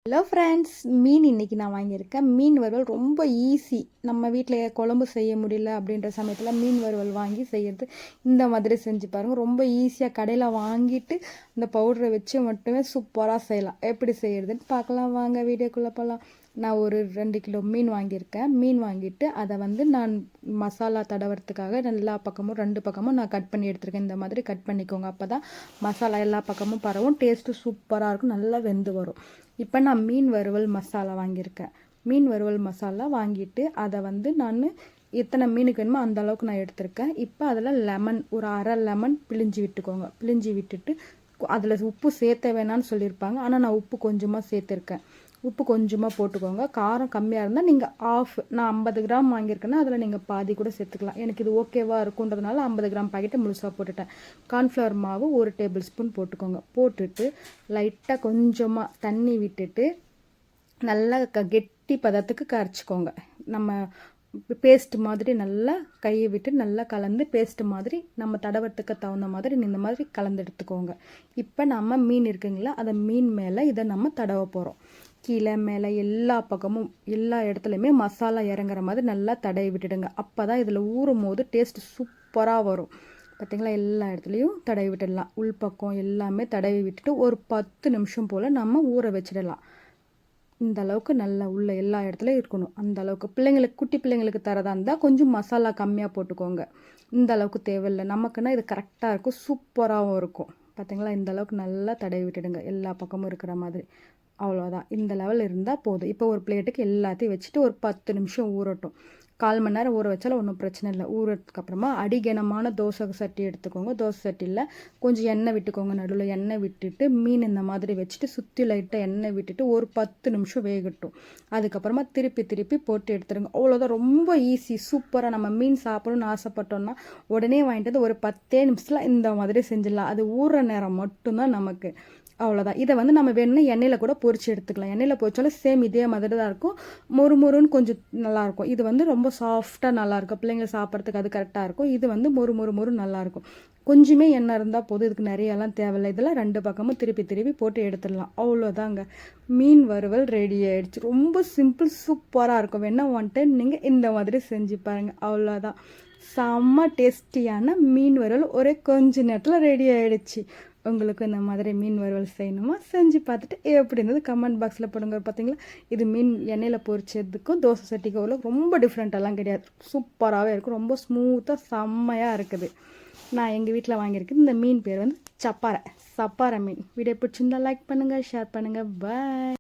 Hello friends, மீன் இன்றைக்கி நான் வாங்கியிருக்கேன். மீன் வறுவல் ரொம்ப ஈஸி. நம்ம வீட்டில் குழம்பு செய்ய முடியல அப்படின்ற சமயத்தில் மீன் வறுவல் வாங்கி செய்கிறது இந்த மாதிரி செஞ்சு பாருங்கள். ரொம்ப ஈஸியாக கடையில் வாங்கிட்டு அந்த பவுடரை வச்சு மட்டுமே சூப்பராக செய்யலாம். எப்படி செய்கிறதுன்னு பார்க்கலாம் வாங்க, வீடியோக்குள்ளே போகலாம். நான் ஒரு 2 கிலோ மீன் வாங்கியிருக்கேன். மீன் வாங்கிட்டு அதை நான் மசாலா தடவுறதுக்காக எல்லா பக்கமும் 2 பக்கமும் நான் கட் பண்ணி எடுத்துருக்கேன். இந்த மாதிரி கட் பண்ணிக்கோங்க. அப்போ தான் மசாலா எல்லா பக்கமும் பரவும், டேஸ்ட்டு சூப்பராக இருக்கும், நல்லா வெந்து வரும். இப்போ நான் மீன் வறுவல் மசாலா வாங்கியிருக்கேன். மீன் வறுவல் மசாலா வாங்கிட்டு அதை நான் எத்தனை மீனுக்கு வேணுமோ அந்த அளவுக்கு நான் எடுத்திருக்கேன். இப்போ அதில் லெமன், ஒரு அரை லெமன் பிழிஞ்சு விட்டுக்கோங்க. பிழிஞ்சு விட்டுட்டு அதில் உப்பு சேர்த்த வேணான்னு சொல்லியிருப்பாங்க, ஆனால் நான் உப்பு கொஞ்சமாக சேர்த்துருக்கேன். உப்பு கொஞ்சமாக போட்டுக்கோங்க. காரம் கம்மியாக இருந்தால் நீங்கள் நான் 50 கிராம் வாங்கியிருக்கேன்னா அதில் நீங்கள் பாதி கூட சேர்த்துக்கலாம். எனக்கு இது ஓகேவாக இருக்குன்றதுனால 50 கிராம் பாக்கெட்டை முழுசாக போட்டுட்டேன். கார்ன்ஃப்ளவர் மாவு 1 டேபிள் ஸ்பூன் போட்டுக்கோங்க. போட்டுட்டு லைட்டாக கொஞ்சமாக தண்ணி விட்டுட்டு நல்லா கெட்டி பதத்துக்கு கரைச்சிக்கோங்க. நம்ம பேஸ்ட் மாதிரி நல்லா கையை விட்டு நல்லா கலந்து பேஸ்ட் மாதிரி நம்ம தடவத்துக்கு தகுந்த மாதிரி இந்த மாதிரி கலந்து எடுத்துக்கோங்க. இப்போ நம்ம மீன் இருக்குங்களா, அதை மீன் மேலே இதை நம்ம தடவ போகிறோம். கீழே மேலே எல்லா பக்கமும் எல்லா இடத்துலையுமே மசாலா இறங்குற மாதிரி நல்லா தடவி விட்டுடுங்க. அப்போ தான் இதில் ஊறும் போது டேஸ்ட் சூப்பராக வரும். பார்த்திங்களா, எல்லா இடத்துலையும் தடவி விட்டுடலாம். உள்பக்கம் எல்லாமே தடவி விட்டுட்டு ஒரு 10 நிமிஷம் போல் நம்ம ஊற வச்சிடலாம். இந்த அளவுக்கு நல்லா உள்ள எல்லா இடத்துலையும் இருக்கணும். அந்த அளவுக்கு பிள்ளைங்களுக்கு, குட்டி பிள்ளைங்களுக்கு தரதா இருந்தால் கொஞ்சம் மசாலா கம்மியாக போட்டுக்கோங்க. இந்த அளவுக்கு தேவையில்லை, நமக்குன்னா இது கரெக்டாக இருக்கும், சூப்பராகவும் இருக்கும். பார்த்திங்களா, இந்த அளவுக்கு நல்லா தடவி விட்டுடுங்க எல்லா பக்கமும் இருக்கிற மாதிரி. அவ்வளோதான், இந்த லெவல் இருந்தால் போதும். இப்போ ஒரு பிளேட்டுக்கு எல்லாத்தையும் வச்சுட்டு ஒரு 10 நிமிஷம் ஊறட்டும். 1/4 மணி நேரம் ஊற வச்சாலும் ஒன்றும் பிரச்சனை இல்லை. ஊறதுக்கப்புறமா அடிகனமான தோசை சட்டி எடுத்துக்கோங்க. தோசை சட்டியில் கொஞ்சம் எண்ணெய் விட்டுக்கோங்க. நடுவில் எண்ணெய் விட்டுட்டு மீன் இந்த மாதிரி வச்சுட்டு சுற்றி லைட்டாக எண்ணெய் விட்டுட்டு ஒரு 10 நிமிஷம் வேகட்டும். அதுக்கப்புறமா திருப்பி போட்டு எடுத்துருங்க. அவ்வளோதான், ரொம்ப ஈஸி, சூப்பராக. நம்ம மீன் சாப்பிடணும்னு ஆசைப்பட்டோம்னா உடனே வாங்கிட்டு வந்து ஒரு 10 நிமிஷத்தில் இந்த மாதிரி செஞ்சிடலாம். அது ஊற நேரம் மட்டும்தான் நமக்கு. அவ்வளோதான். இதை நம்ம வேணும்னா எண்ணெயில் கூட பொரிச்சு எடுத்துக்கலாம். எண்ணெயில் பொரிச்சாலும் சேம் இதே மாதிரி தான் இருக்கும். மொறுன்னு கொஞ்சம் நல்லாயிருக்கும். இது ரொம்ப சாஃப்டாக நல்லாயிருக்கும். பிள்ளைங்க சாப்பிட்றதுக்கு அது கரெக்டாக இருக்கும். இது மொறு நல்லாயிருக்கும். கொஞ்சமே எண்ணெய் இருந்தால் போதும், இதுக்கு நிறையெல்லாம் தேவையில்லை. இதெல்லாம் 2 பக்கமும் திருப்பி போட்டு எடுத்துடலாம். அவ்வளோதாங்க, மீன் வறுவல் ரெடி ஆகிடுச்சு. ரொம்ப சிம்பிள், சூப்பராக இருக்கும். வேணா 1 டைம் நீங்கள் இந்த மாதிரி செஞ்சு பாருங்கள். அவ்வளோதான், செம்ம டேஸ்டியான மீன் வறுவல் ஒரே கொஞ்ச நேரத்தில் ரெடி ஆகிடுச்சு. உங்களுக்கு இந்த மாதிரி மீன் வறுவல் செய்யணுமா, செஞ்சு பார்த்துட்டு எப்படி இருந்தது கமெண்ட் பாக்ஸில் போடுங்க. பார்த்தீங்களா, இது மீன் எண்ணெயில் பொரிச்சதுக்கும் தோசை சட்டிக்கும் ரொம்ப டிஃப்ரெண்ட்டெல்லாம் கிடையாது, சூப்பராகவே இருக்கும். ரொம்ப ஸ்மூத்தாக செம்மையாக இருக்குது. நான் எங்கள் வீட்டில் வாங்கியிருக்கேன். இந்த மீன் பேர் சப்பாரை மீன். வீடியோ பிடிச்சிருந்தா லைக் பண்ணுங்கள், ஷேர் பண்ணுங்கள். பாய்.